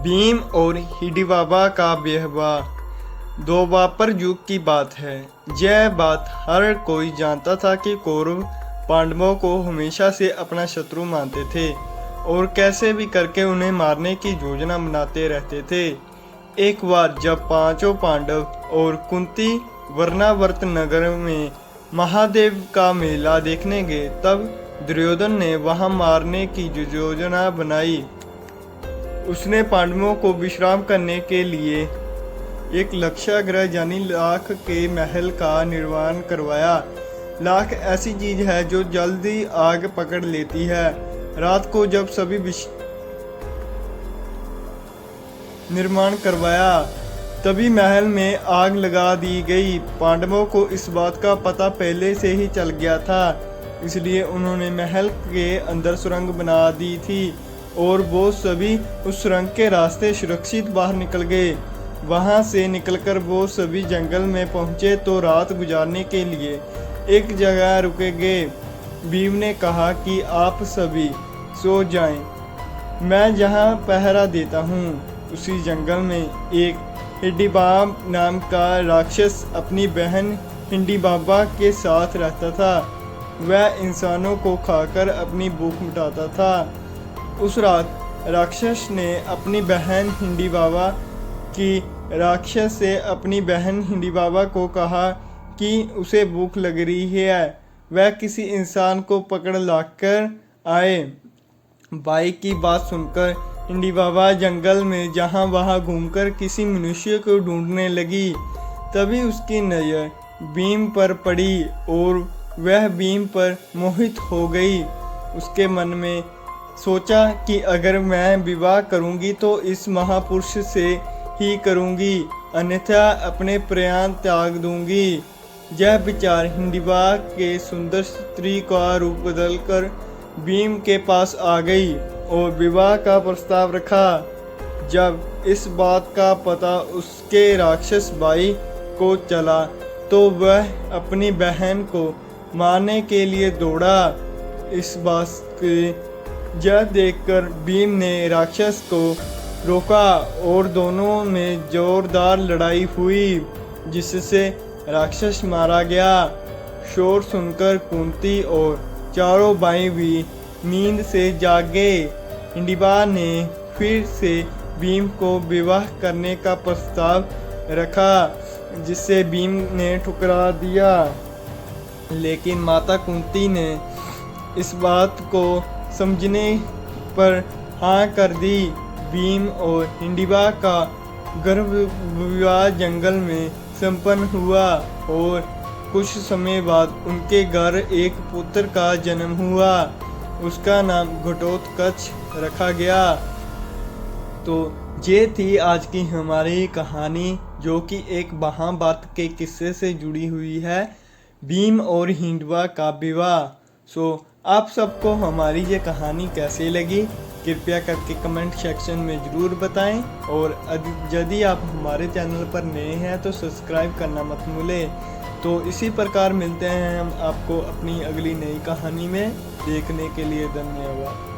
भीम और हिडिंबा का व्यवहार। द्वापर युग की बात है। यह बात हर कोई जानता था कि कौरव पांडवों को हमेशा से अपना शत्रु मानते थे और कैसे भी करके उन्हें मारने की योजना बनाते रहते थे। एक बार जब पांचों पांडव और कुंती वर्णावर्त नगर में महादेव का मेला देखने गए, तब दुर्योधन ने वहां मारने की योजना बनाई। उसने पांडवों को विश्राम करने के लिए एक लक्षागृह यानी लाख के महल का निर्माण करवाया। लाख ऐसी चीज है जो जल्दी आग पकड़ लेती है। रात को जब सभी निर्माण करवाया, तभी महल में आग लगा दी गई। पांडवों को इस बात का पता पहले से ही चल गया था, इसलिए उन्होंने महल के अंदर सुरंग बना दी थी और वो सभी उस सुरंग के रास्ते सुरक्षित बाहर निकल गए। वहां से निकलकर वो सभी जंगल में पहुंचे तो रात गुजारने के लिए एक जगह रुके गए। भीम ने कहा कि आप सभी सो जाएं, मैं जहां पहरा देता हूं। उसी जंगल में एक हिडिंबा नाम का राक्षस अपनी बहन हिडिंबा के साथ रहता था। वह इंसानों को खाकर अपनी भूख मिटाता था। उस रात राक्षस ने अपनी बहन हिडिंबा को कहा कि उसे भूख लग रही है, वह किसी इंसान को पकड़ लाकर आए। भाई की बात सुनकर हिडिंबा जंगल में जहां वहां घूमकर किसी मनुष्य को ढूंढने लगी। तभी उसकी नजर भीम पर पड़ी और वह भीम पर मोहित हो गई। उसके मन में सोचा कि अगर मैं विवाह करूंगी तो इस महापुरुष से ही करूंगी, अन्यथा अपने प्राण त्याग दूंगी। यह विचार हिडिंबा के सुंदर स्त्री का रूप बदलकर भीम के पास आ गई और विवाह का प्रस्ताव रखा। जब इस बात का पता उसके राक्षस भाई को चला तो वह अपनी बहन को मारने के लिए दौड़ा। इस बात के यह देखकर भीम ने राक्षस को रोका और दोनों में जोरदार लड़ाई हुई, जिससे राक्षस मारा गया। शोर सुनकर कुंती और चारों भाई भी नींद से जाग गए। हिडिंबा ने फिर से भीम को विवाह करने का प्रस्ताव रखा, जिसे भीम ने ठुकरा दिया। लेकिन माता कुंती ने इस बात को समझने पर हाँ कर दी। भीम और हिडिंबा का गर्भ विवाह जंगल में संपन्न हुआ और कुछ समय बाद उनके घर एक पुत्र का जन्म हुआ। उसका नाम घटोत्कच रखा गया। तो ये थी आज की हमारी कहानी, जो कि एक महाभारत के किस्से से जुड़ी हुई है, भीम और हिडिंबा का विवाह। आप सबको हमारी ये कहानी कैसी लगी कृपया करके कमेंट सेक्शन में ज़रूर बताएं और यदि आप हमारे चैनल पर नए हैं तो सब्सक्राइब करना मत भूलें। तो इसी प्रकार मिलते हैं हम आपको अपनी अगली नई कहानी में। देखने के लिए धन्यवाद।